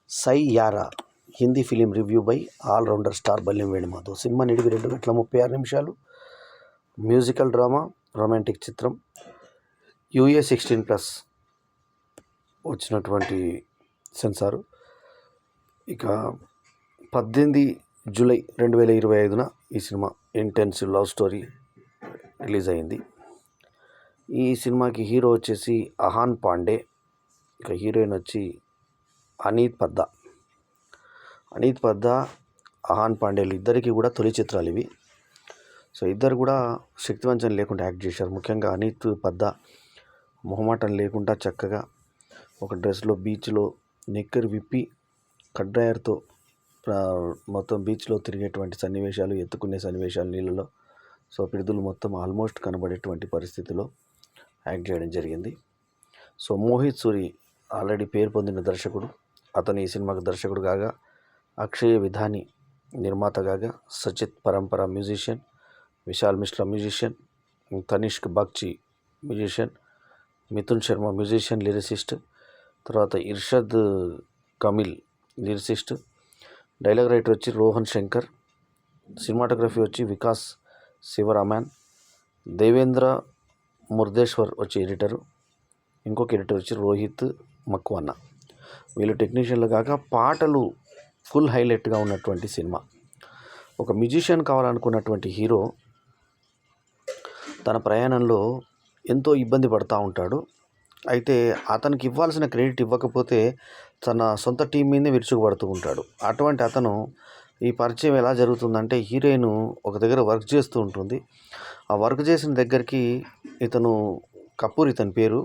Sye Yaara Hindi film review by allrounder star Balyam Venumadhav. Cinema నిడివి 2 గంటల 36 నిమిషాలు. మ్యూజికల్ డ్రామా, రొమాంటిక్ చిత్రం. యూఏ 16+ వచ్చినటువంటి సెన్సారు. ఇక 18 జూలై 2025న ఈ cinema intensive love story release అయింది. ఈ సినిమాకి హీరో వచ్చేసి అహాన్ పాండే, ఇక హీరోయిన్ వచ్చి అనీత్ పద్దా, అహాన్ పాండేలు ఇద్దరికి కూడా తొలి చిత్రాలు ఇవి. సో ఇద్దరు కూడా శక్తివంచన లేకుండా యాక్ట్ చేశారు. ముఖ్యంగా అనీత్ పద్దా మొహమాటం లేకుండా చక్కగా ఒక డ్రెస్లో బీచ్లో నిక్కర్ విప్పి కట్ డ్రైయర్తో మొత్తం బీచ్లో తిరిగేటువంటి సన్నివేశాలు, ఎత్తుకునే సన్నివేశాలు నీళ్ళలో. సో పిడుదలు మొత్తం ఆల్మోస్ట్ కనబడేటువంటి పరిస్థితిలో యాక్ట్ చేయడం జరిగింది. సో మోహిత్ సూరి ఆల్రెడీ పేరు పొందిన దర్శకుడు. అతను ఈ సినిమాకు దర్శకుడు కాగా, అక్షయ్ విధాని నిర్మాత కాగా, Sachet Parampara musician, Vishal Mishra musician, Tanishk Bagchi musician, Mithoon Sharma musician lyricist, తర్వాత Irshad Kamil lyricist, dialogue writer వచ్చి రోహన్ శంకర్, సినిమాటోగ్రఫీ వచ్చి వికాస్ శివరామాన్, దేవేంద్ర ముర్దేశ్వర్ వచ్చి ఎడిటరు, ఇంకొక ఎడిటర్ వచ్చి రోహిత్ మక్వానా. వీళ్ళు టెక్నీషియన్లు కాక పాటలు ఫుల్ హైలైట్గా ఉన్నటువంటి సినిమా. ఒక మ్యూజిషియన్ కావాలనుకున్నటువంటి హీరో తన ప్రయాణంలో ఎంతో ఇబ్బంది పడుతూ ఉంటాడు. అయితే అతనికి ఇవ్వాల్సిన క్రెడిట్ ఇవ్వకపోతే తన సొంత టీం మీదే విరుచుకుపడుతూ ఉంటాడు. అటువంటి అతను ఈ పరిచయం ఎలా జరుగుతుందంటే, హీరోయిన్ ఒక దగ్గర వర్క్ చేస్తూ ఉంటుంది. ఆ వర్క్ చేసిన దగ్గరికి ఇతను కపూర్, ఇతని పేరు,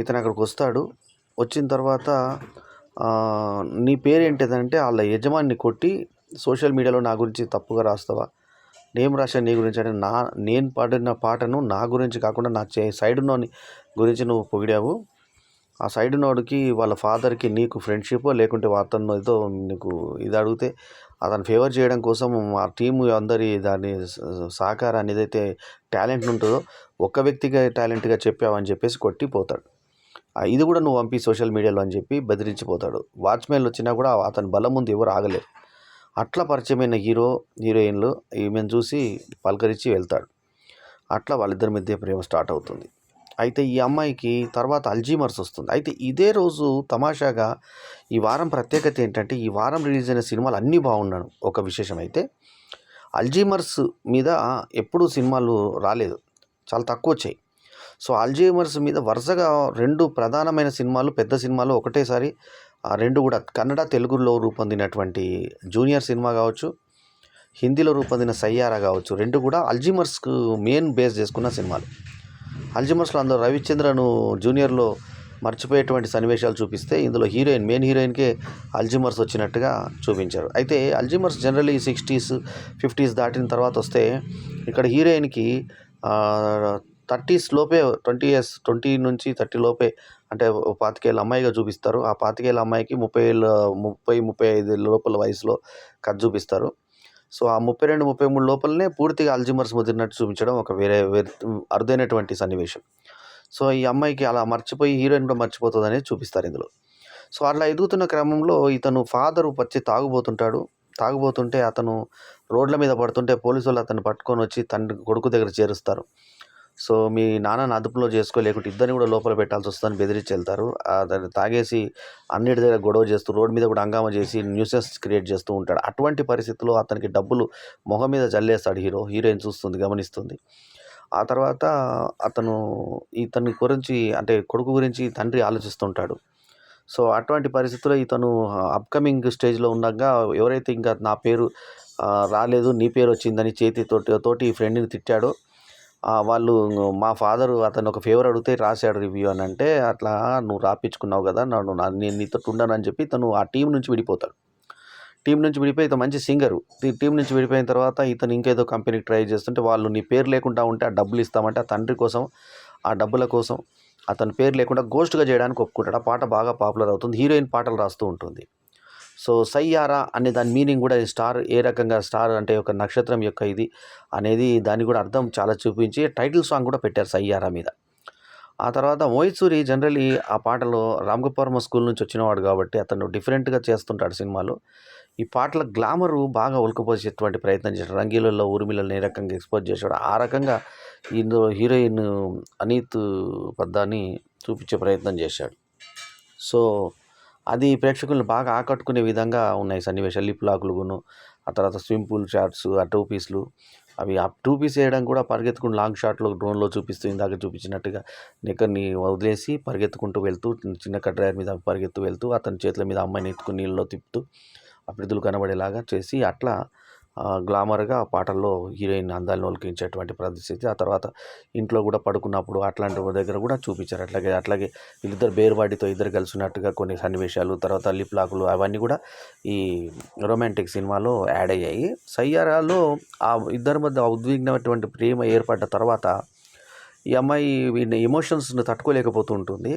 ఇతను అక్కడికి వస్తాడు. వచ్చిన తర్వాత నీ పేరేంటిదంటే వాళ్ళ యజమాని కొట్టి సోషల్ మీడియాలో నా గురించి తప్పుగా రాస్తావా, నేమ్ రాశాను నీ గురించి అంటే, నేను పాడిన పాటను నా గురించి కాకుండా నా సైడ్ ఉన్నోని గురించి నువ్వు పొగిడావు. ఆ సైడ్ ఉన్నోడికి వాళ్ళ ఫాదర్కి నీకు ఫ్రెండ్షిప్, లేకుంటే అతను ఏదో నీకు ఇది అడిగితే అతను ఫేవర్ చేయడం కోసం ఆ టీము అందరి దాని సహకారాన్ని ఏదైతే టాలెంట్ ఉంటుందో ఒక్క వ్యక్తిగా టాలెంట్గా చెప్పావని చెప్పేసి కొట్టిపోతాడు. ఇది కూడా నువ్వు పంపి సోషల్ మీడియాలో అని చెప్పి బెదిరించిపోతాడు. వాచ్మెన్లు వచ్చినా కూడా అతని బలం ముందు ఎవరు ఆగలేరు. అట్లా పరిచయమైన హీరోయిన్లు ఈమెను చూసి పలకరించి వెళ్తాడు. అట్లా వాళ్ళిద్దరి మధ్య ప్రేమ స్టార్ట్ అవుతుంది. అయితే ఈ అమ్మాయికి తర్వాత అల్జీమర్స్ వస్తుంది. అయితే ఇదే రోజు తమాషాగా ఈ వారం ప్రత్యేకత ఏంటంటే, ఈ వారం రిలీజ్ అయిన సినిమాలు అన్నీ బాగున్నాను. ఒక విశేషం అయితే, అల్జీమర్స్ మీద ఎప్పుడూ సినిమాలు రాలేదు, చాలా తక్కువ వచ్చాయి. సో అల్జీమర్స్ మీద వరుసగా 2 ప్రధానమైన సినిమాలు, పెద్ద సినిమాలు ఒకటేసారి, 2 కూడా కన్నడ తెలుగులో రూపొందినటువంటి జూనియర్ సినిమా కావచ్చు, హిందీలో రూపొందిన సయ్యారా కావచ్చు, 2 కూడా అల్జీమర్స్కు మెయిన్ బేస్ చేసుకున్న సినిమాలు. అల్జీమర్స్లో అందులో రవిచంద్రను జూనియర్లో మర్చిపోయేటువంటి సన్నివేశాలు చూపిస్తే, ఇందులో మెయిన్ హీరోయిన్కే అల్జీమర్స్ వచ్చినట్టుగా చూపించారు. అయితే అల్జీమర్స్ జనరల్లీ 60s 50s దాటిన తర్వాత వస్తే, ఇక్కడ హీరోయిన్కి 30s లోపే, 20 నుంచి 30 లోపే, అంటే 25 ఏళ్ళ అమ్మాయిగా చూపిస్తారు. ఆ 25 ఏళ్ళ అమ్మాయికి 30-35 లోపల వయసులో కథ చూపిస్తారు. సో ఆ 32-33 లోపలనే పూర్తిగా అల్జీమర్స్ ముదిరినట్టు చూపించడం ఒక వేరే అరుదైనటువంటి సన్నివేశం. సో ఈ అమ్మాయికి అలా మర్చిపోయి హీరోయిన్ కూడా మర్చిపోతుంది అనేది చూపిస్తారు ఇందులో. సో అట్లా ఎదుగుతున్న క్రమంలో ఇతను ఫాదరు వచ్చి తాగుబోతుంటే అతను రోడ్ల మీద పడుతుంటే పోలీసు వాళ్ళు అతను పట్టుకొని వచ్చి కొడుకు దగ్గర చేరుస్తారు. సో మీ నాన్నని అదుపులో లేకుంటే ఇద్దరిని కూడా లోపల పెట్టాల్సి వస్తుందని బెదిరించి వెళ్తారు. దాన్ని తాగేసి అన్నిటి దగ్గర గొడవ చేస్తూ రోడ్డు మీద కూడా హంగామా చేసి న్యూసెన్స్ క్రియేట్ చేస్తూ ఉంటాడు. అటువంటి పరిస్థితుల్లో అతనికి డబ్బులు మొహం మీద జల్లేస్తాడు హీరోయిన్ చూస్తుంది, గమనిస్తుంది. ఆ తర్వాత అతను ఇతని గురించి, అంటే కొడుకు గురించి తండ్రి ఆలోచిస్తుంటాడు. సో అటువంటి పరిస్థితుల్లో ఇతను అప్కమింగ్ స్టేజ్లో ఉండగా ఎవరైతే ఇంకా నా పేరు రాలేదు, నీ పేరు వచ్చిందని తోటి ఈ ఫ్రెండ్ని తిట్టాడో, వాళ్ళు మా ఫాదరు అతను ఒక ఫేవర్ అడిగితే రాశాడు రివ్యూ అని అంటే, అట్లా నువ్వు రాపించుకున్నావు కదా, నేను నీతో ఉండను అని చెప్పి తను ఆ టీం నుంచి విడిపోతాడు. టీం నుంచి విడిపోయి ఇతను మంచి సింగరు. టీం నుంచి విడిపోయిన తర్వాత ఇతను ఇంకేదో కంపెనీకి ట్రై చేస్తుంటే, వాళ్ళు నీ పేరు లేకుండా ఉంటే ఆ డబ్బులు ఇస్తామంటే, ఆ తండ్రి కోసం ఆ డబ్బుల కోసం అతని పేరు లేకుండా గోస్ట్గా చేయడానికి ఒప్పుకుంటాడు. ఆ పాట బాగా పాపులర్ అవుతుంది. హీరోయిన్ పాటలు రాస్తూ ఉంటుంది. సో సయ్యారా అనే దాని మీనింగ్ కూడా, స్టార్ ఏ రకంగా, స్టార్ అంటే ఒక నక్షత్రం యొక్క ఇది అనేది, దాన్ని కూడా అర్థం చాలా చూపించి టైటిల్ సాంగ్ కూడా పెట్టారు సయ్యారా మీద. ఆ తర్వాత మోహిత్ సూరి జనరల్లీ ఆ పాటలో రామ్ గోపాల్ వర్మ స్కూల్ నుంచి వచ్చినవాడు కాబట్టి అతను డిఫరెంట్‌గా చేస్తుంటాడు సినిమాలో. ఈ పాటల గ్లామరు బాగా ఒలికిపోసేటువంటి ప్రయత్నం చేశాడు. 'రంగీలా'లో ఊర్మిళని ఏ రకంగా ఎక్స్‌పోజ్ చేశాడో ఆ రకంగా ఇందులో హీరోయిన్ అనీత్ పద్దాని చూపించే ప్రయత్నం చేశాడు. సో, అది ప్రేక్షకులను బాగా ఆకట్టుకునే విధంగా ఉన్నాయి సన్నివేశాలు. లిప్ లాక్‌లును, ఆ తర్వాత స్విమ్మింగ్ పూల్ షాట్స్, ఆ 2 పీస్‌లు అవి ఆ 2 పీస్ వేయడం కూడా పరిగెత్తుకుంటూ లాంగ్ షాట్‌లో డ్రోన్‌లో చూపిస్తూ ఇందాక చూపించినట్టుగా నిక్కర్‌ని వదిలేసి పరిగెత్తుకుంటూ వెళ్తూ చిన్న కట్ మీద పరిగెత్తు వెళ్తూ అతని చేతుల మీద అమ్మాయిని ఎత్తుకుని నీళ్ళలో తిప్పుతూ అభివృద్ధులు కనబడేలాగా చేసి అట్లా గ్లామర్‌గా ఆ పాటల్లో హీరోయిన్ అందాలను ఒలికించేటువంటి పరిస్థితి. ఆ తర్వాత ఇంట్లో కూడా పడుకున్నప్పుడు అట్లాంటి దగ్గర కూడా చూపించారు. అట్లాగే వీళ్ళిద్దరు బేర్వాడితో ఇద్దరు కలిసి ఉన్నట్టుగా కొన్ని సన్నివేశాలు, తర్వాత లిప్ లాక్‌లు అవన్నీ కూడా ఈ రొమాంటిక్ సినిమాలో యాడ్ అయ్యాయి. 'సయ్యారాలో' ఆ ఇద్దరి మధ్య ఉద్విగ్నమైనటువంటి ప్రేమ ఏర్పడ్డ తర్వాత ఈ అమ్మాయి వీడి ఎమోషన్స్‌ని తట్టుకోలేకపోతూ ఉంటుంది.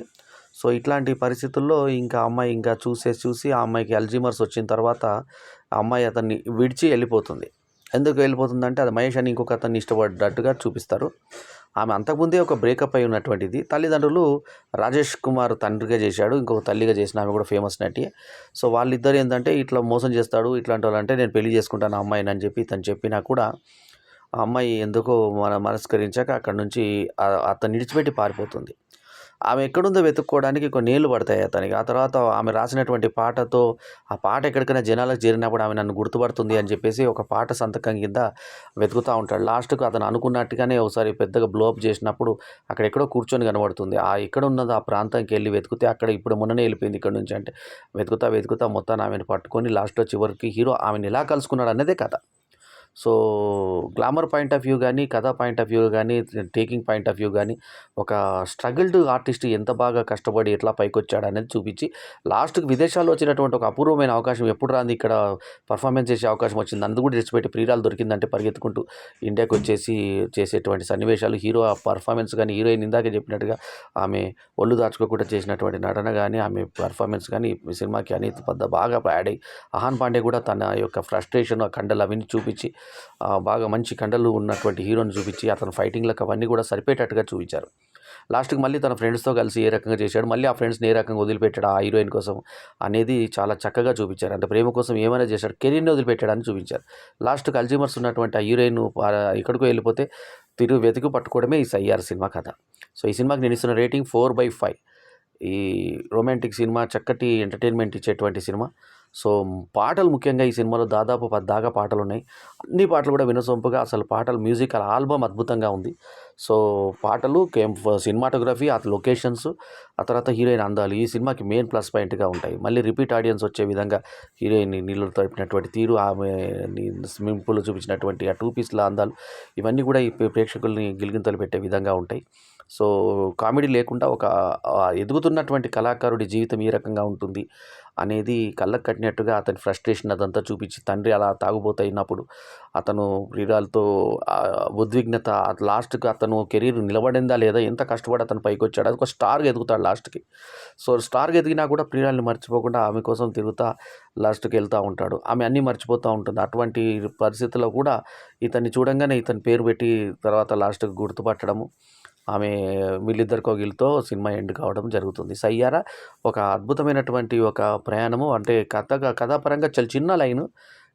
సో, ఇట్లాంటి పరిస్థితుల్లో ఇంకా అమ్మాయి ఇంకా చూసి ఆ అమ్మాయికి అల్జీమర్స్ వచ్చిన తర్వాత ఆ అమ్మాయి అతన్ని విడిచి వెళ్ళిపోతుంది. ఎందుకు వెళ్ళిపోతుందంటే అది మహేష్ అని ఇంకొక అతన్ని ఇష్టపడ్డట్టుగా చూపిస్తారు. ఆమె అంతకుముందే ఒక బ్రేకప్ అయి ఉన్నటువంటిది. తల్లిదండ్రులు రాజేష్ కుమార్ తండ్రిగా చేశాడు. ఇంకొక తల్లిగా చేసిన ఆమె కూడా ఫేమస్ నటి. సో, వాళ్ళిద్దరు ఏందంటే ఇట్లా మోసం చేస్తాడు, ఇట్లాంటి వాళ్ళంటే నేను పెళ్లి చేసుకుంటాను ఆ అమ్మాయిని అని చెప్పి ఇతను చెప్పినా కూడా ఆ అమ్మాయి ఎందుకో మనస్కరించాక అక్కడి నుంచి అతన్ని విడిచిపెట్టి పారిపోతుంది. ఆమె ఎక్కడుందో వెతుక్కోవడానికి కొన్నేళ్ళు పడతాయి అతనికి. ఆ తర్వాత ఆమె రాసినటువంటి పాటతో ఆ పాట ఎక్కడికైనా జనాలకు చేరినప్పుడు ఆమె నన్ను గుర్తుపడుతుంది అని చెప్పేసి ఒక పాట సంతకం కింద వెతుకుతూ ఉంటాడు. లాస్ట్‌కు అతను అనుకున్నట్టుగానే ఒకసారి పెద్దగా బ్లో అప్ చేసినప్పుడు అక్కడెక్కడో కూర్చొని కనబడుతుంది. ఎక్కడ ఉన్నదో ఆ ప్రాంతానికి వెళ్ళి వెతికితే అక్కడ ఇప్పుడు మొన్ననే వెళ్ళిపోయింది ఇక్కడ నుంచి అంటే వెతుకుతా మొత్తాన్ని ఆమెను పట్టుకొని లాస్ట్‌లో చివరికి హీరో ఆమెను ఎలా కలుసుకున్నాడు అన్నదే కథ. So, glamour point of view గానీ, కథ పాయింట్ ఆఫ్ వ్యూ గానీ, టేకింగ్ పాయింట్ ఆఫ్ వ్యూ గానీ, ఒక స్ట్రగుల్డ్ ఆర్టిస్ట్ ఎంత బాగా కష్టపడి ఎట్లా పైకొచ్చాడనేది చూపించి, లాస్ట్‌కి విదేశాల్లో వచ్చినటువంటి ఒక అపూర్వమైన అవకాశం ఎప్పుడు రాంది ఇక్కడ పర్ఫార్మెన్స్ చేసే అవకాశం వచ్చింది. అందు కూడా విడిచిపెట్టి ప్రియురాలు దొరికిందంటే పరిగెత్తుకుంటూ ఇండియాకి వచ్చేసి చేసేటువంటి సన్నివేశాలు, హీరో ఆ పర్ఫార్మెన్స్ గానీ, హీరోయిన్ ఇందాకే చెప్పినట్టుగా ఆమె ఒళ్ళు దాచుకోకుండా చేసినటువంటి నటన గానీ, ఆమె పర్ఫార్మెన్స్ గానీ ఈ సినిమాకి అనీత్ పద్ద బాగా యాడ్ అయ్యి, అహాన్ పాండే కూడా తన యొక్క ఫ్రస్ట్రేషన్, ఆ కండలు అవన్నీ చూపించి బాగా మంచి కండలు ఉన్నటువంటి హీరోని చూపించి అతను ఫైటింగ్లకు అవన్నీ కూడా సరిపోయేటట్టుగా చూపించారు. లాస్ట్‌కి మళ్ళీ తన ఫ్రెండ్స్‌తో కలిసి ఏ రకంగా చేశాడు, మళ్ళీ ఆ ఫ్రెండ్స్‌ని ఏ రకంగా వదిలిపెట్టాడు ఆ హీరోయిన్ కోసం అనేది చాలా చక్కగా చూపించారు. అంటే ప్రేమ కోసం ఏమైనా చేశాడు, కెరీర్‌ని వదిలిపెట్టాడని చూపించారు. లాస్ట్‌కి అల్జీమర్స్ ఉన్నటువంటి ఆ హీరోయిన్ ఎక్కడికో వెళ్ళిపోతే వెతికి పట్టుకోవడమే ఈ 'సయ్యార్' సినిమా కథ. సో, ఈ సినిమాకి నేను ఇస్తున్న రేటింగ్ 4/5. ఈ రొమాంటిక్ సినిమా చక్కటి ఎంటర్టైన్మెంట్ ఇచ్చేటువంటి సినిమా. సో, పాటలు ముఖ్యంగా ఈ సినిమాలో దాదాపు 10 దాకా పాటలున్నాయి. అన్ని పాటలు కూడా వినసొంపుగా అసలు పాటలు మ్యూజికల్ ఆల్బమ్ అద్భుతంగా ఉంది. సో, పాటలు సినిమాటోగ్రఫీ, ఆ లొకేషన్స్, ఆ తర్వాత హీరోయిన్ అందాలు ఈ సినిమాకి మెయిన్ ప్లస్ పాయింట్‌గా ఉంటాయి. మళ్ళీ రిపీట్ ఆడియన్స్ వచ్చే విధంగా హీరోయిన్‌ని నీళ్ళలో తడిపినటువంటి తీరు, ఆమెని స్విమ్మింగ్ పూల్‌లో చూపించినటువంటి ఆ 2 పీస్‌ల అందాలు ఇవన్నీ కూడా ఈ ప్రేక్షకుల్ని గిలిగింతలు పెట్టే విధంగా ఉంటాయి. సో, కామెడీ లేకుండా ఒక ఎదుగుతున్నటువంటి కళాకారుడి జీవితం ఏ రకంగా ఉంటుంది అనేది కళ్ళకు కట్టినట్టుగా అతని ఫ్రస్ట్రేషన్ అదంతా చూపించి, తండ్రి అలా తాగుబోతయినప్పుడు అతను ప్రియురాలతో ఉద్విగ్నత లాస్ట్‌కి అతను కెరీర్ నిలబడిందా లేదా, ఎంత కష్టపడి అతను పైకొచ్చాడు, అది ఒక స్టార్‌గా ఎదుగుతాడు లాస్ట్‌కి. సో, స్టార్‌గా ఎదిగినా కూడా ప్రియురాలిని మర్చిపోకుండా ఆమె కోసం తిరుగుతా లాస్ట్‌కి వెళ్తూ ఉంటాడు. ఆమె అన్నీ మర్చిపోతూ ఉంటుంది. అటువంటి పరిస్థితుల్లో కూడా ఇతన్ని చూడంగానే ఇతని పేరు పెట్టి తర్వాత లాస్ట్‌కి గుర్తుపట్టడము, ఆమె వీళ్ళిద్దరి కౌగిలితో సినిమా ఎండ్ కావడం జరుగుతుంది. 'సయ్యారా' ఒక అద్భుతమైనటువంటి ఒక ప్రయాణము. అంటే కథాపరంగా చాలా చిన్న లైను,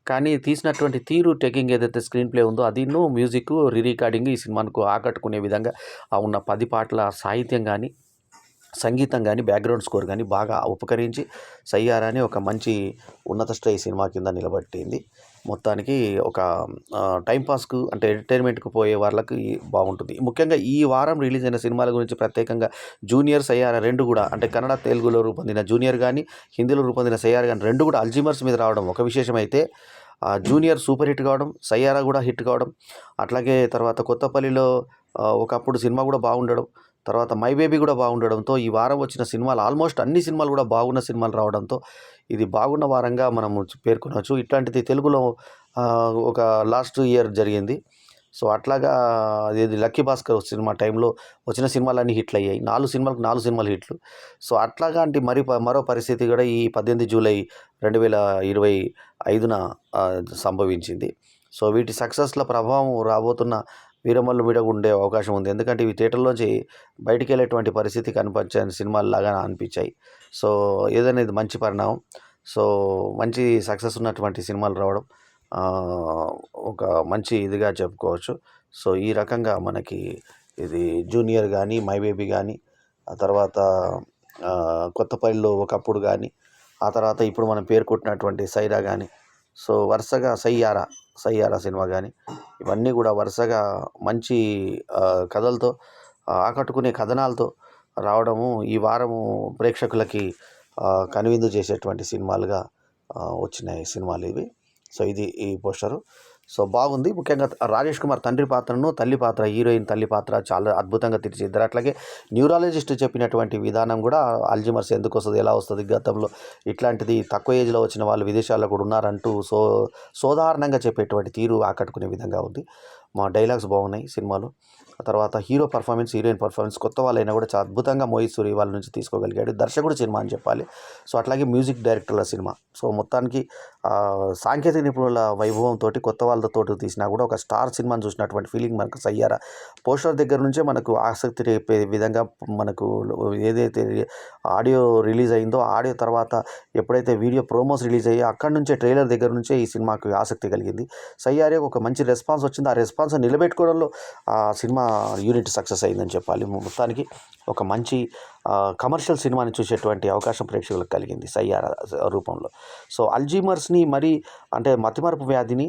కానీ తీసినటువంటి తీరు, టేకింగ్ ఏదైతే స్క్రీన్ ప్లే ఉందో అదిను మ్యూజిక్, రికార్డింగ్ ఈ సినిమాకు ఆకట్టుకునే విధంగా ఉన్న 10 పాటల సాహిత్యం కానీ, సంగీతం కానీ, బ్యాక్గ్రౌండ్ స్కోర్ కానీ బాగా ఉపకరించి 'సయ్యారా' అని ఒక మంచి ఉన్నత స్థాయి సినిమా కింద నిలబెట్టింది. మొత్తానికి ఒక టైంపాస్‌కు అంటే ఎంటర్‌టైన్‌మెంట్‌కు పోయే వాళ్ళకి బాగుంటుంది. ముఖ్యంగా ఈ వారం రిలీజ్ అయిన సినిమాల గురించి ప్రత్యేకంగా 'జూనియర్', 'సయ్యారా' 2 కూడా అంటే కన్నడ, తెలుగులో రూపొందిన 'జూనియర్' కానీ, హిందీలో రూపొందిన 'సయ్యారా' కానీ 2 కూడా అల్జీమర్స్ మీద రావడం ఒక విశేషమైతే, 'జూనియర్' సూపర్ హిట్ కావడం, 'సయ్యారా' కూడా హిట్ కావడం, అట్లాగే తర్వాత 'కొత్తపల్లిలో' ఒకప్పుడు సినిమా కూడా బాగుండడం, తర్వాత 'మై బేబీ' కూడా బాగుండడంతో ఈ వారం వచ్చిన సినిమాలు ఆల్మోస్ట్ అన్ని సినిమాలు కూడా బాగున్న సినిమాలు రావడంతో ఇది బాగున్న వారంగా మనము పేర్కొనవచ్చు. ఇట్లాంటిది తెలుగులో ఒక లాస్ట్ ఇయర్ జరిగింది. సో, అట్లాగా ఇది 'లక్కీ భాస్కర్' సినిమా టైంలో వచ్చిన సినిమాలన్నీ హిట్లు అయ్యాయి. 4 సినిమాలకు 4 సినిమాలు హిట్లు. సో, అట్లాంటి మరో పరిస్థితి కూడా ఈ 18 జూలై 2025న సంభవించింది. సో, వీటి సక్సెస్‌ల ప్రభావం రాబోతున్న వీరమల్లు మీద ఉండే అవకాశం ఉంది. ఎందుకంటే ఇవి థియేటర్‌లోంచి బయటికి వెళ్ళేటువంటి పరిస్థితి కనిపించని సినిమాల్లాగా అనిపించాయి. సో, ఏదైనా ఇది మంచి పరిణామం. సో, మంచి సక్సెస్ ఉన్నటువంటి సినిమాలు రావడం ఒక మంచి ఇదిగా చెప్పుకోవచ్చు. సో, ఈ రకంగా మనకి ఇది 'జూనియర్' గానీ, 'మై బేబీ' గానీ, ఆ తర్వాత 'కొత్తపల్లిలో ఒకప్పుడు' గానీ, ఆ తర్వాత ఇప్పుడు మనం పేరు కొట్టినటువంటి 'సైరా' గానీ, సో వరుసగా 'సయ్యారా' సినిమా గానీ, ఇవన్నీ కూడా వరుసగా మంచి కథలతో ఆకట్టుకునే కథనాలతో రావడము ఈ వారము ప్రేక్షకులకి కనువిందు చేసేటువంటి సినిమాలుగా వచ్చినాయి సినిమాలు ఇవి. సో ఇది ఈ పోస్టరు. సో బాగుంది. ముఖ్యంగా రాజేష్ కుమార్ తండ్రి పాత్రను, తల్లి పాత్ర, హీరోయిన్ తల్లి పాత్ర చాలా అద్భుతంగా తీర్చిదిద్దారు. అట్లాగే న్యూరాలజిస్ట్ చెప్పినటువంటి విధానం కూడా అల్జీమర్స్ ఎందుకు వస్తుంది, ఎలా వస్తుంది, గతంలో ఇట్లాంటిది తక్కువ ఏజ్లో వచ్చిన వాళ్ళు విదేశాల్లో కూడా ఉన్నారంటూ సోదాహరణంగా చెప్పేటువంటి తీరు ఆకట్టుకునే విధంగా ఉంది. మా డైలాగ్స్ బాగున్నాయి సినిమాలో. ఆ తర్వాత హీరో పర్ఫార్మెన్స్, హీరోయిన్ పర్ఫార్మెన్స్ కొత్త వాళ్ళైనా కూడా చాలా అద్భుతంగా మోహిత్ సూరి వాళ్ళ నుంచి తీసుకోగలిగాడు. దర్శకుడు సినిమా అని చెప్పాలి. సో అట్లాగే మ్యూజిక్ డైరెక్టర్ల సినిమా. సో మొత్తానికి సాంకేతిక నిపుణుల వైభవంతో కొత్త వాళ్ళతో తీసినా కూడా ఒక స్టార్ సినిమాని చూసినటువంటి ఫీలింగ్ మనకు 'సయ్యారా' పోస్టర్ దగ్గర నుంచే మనకు ఆసక్తి రేపే విధంగా మనకు ఏదైతే ఆడియో రిలీజ్ అయిందో, ఆడియో తర్వాత ఎప్పుడైతే వీడియో ప్రోమోస్ రిలీజ్ అయ్యాయో అక్కడి నుంచే ట్రైలర్ దగ్గర నుంచే ఈ సినిమాకు ఆసక్తి కలిగింది. 'సయ్యారా'కి ఒక మంచి రెస్పాన్స్ వచ్చింది. ఆ రెస్పాన్స్ నిలబెట్టుకోవడంలో ఆ సినిమా యూనిట్ సక్సెస్ అయిందని చెప్పాలి. మొత్తానికి ఒక మంచి కమర్షియల్ సినిమాని చూసేటువంటి అవకాశం ప్రేక్షకులకు కలిగింది 'సయ్యారా' రూపంలో. సో అల్జీమర్స్ని మరి అంటే మతిమరుపు వ్యాధిని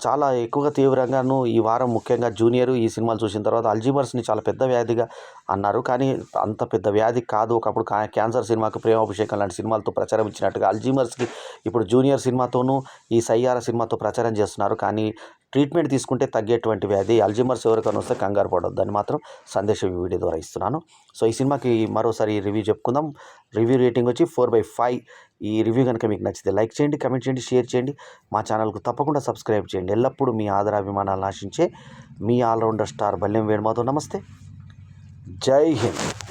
చాలా ఎక్కువగా తీవ్రంగాను ఈ వారం ముఖ్యంగా 'జూనియర్' ఈ సినిమాలు చూసిన తర్వాత అల్జీమర్స్ని చాలా పెద్ద వ్యాధిగా అన్నారు. కానీ అంత పెద్ద వ్యాధి కాదు. ఒకప్పుడు క్యాన్సర్ సినిమాకు 'ప్రేమాభిషేకం' లాంటి సినిమాలతో ప్రచారం ఇచ్చినట్టుగా అల్జీమర్స్కి ఇప్పుడు 'జూనియర్' సినిమాతోనూ ఈ 'సయ్యారా' సినిమాతో ప్రచారం చేస్తున్నారు. కానీ ట్రీట్మెంట్ తీసుకుంటే తగ్గేటువంటి వ్యాధి. అల్జీమర్స్ ఎవరికైనా వస్తే కంగారు పడొద్దని మాత్రం సందేశం ఈ వీడియో ద్వారా ఇస్తున్నాను. సో ఈ సినిమాకి మరోసారి రివ్యూ చెప్పుకుందాం. రివ్యూ రేటింగ్ వచ్చి 4/5. ఈ రివ్యూ కనుక మీకు నచ్చితే లైక్ చేయండి, కమెంట్ చేయండి, షేర్ చేయండి. మా ఛానల్కు తప్పకుండా సబ్స్క్రైబ్ చేయండి. ఎల్లప్పుడూ మీ ఆదరాభిమానాలను ఆశించే మీ ఆల్రౌండర్ స్టార్ బల్లెం వేణుమాధవ్. నమస్తే. జై హింద్.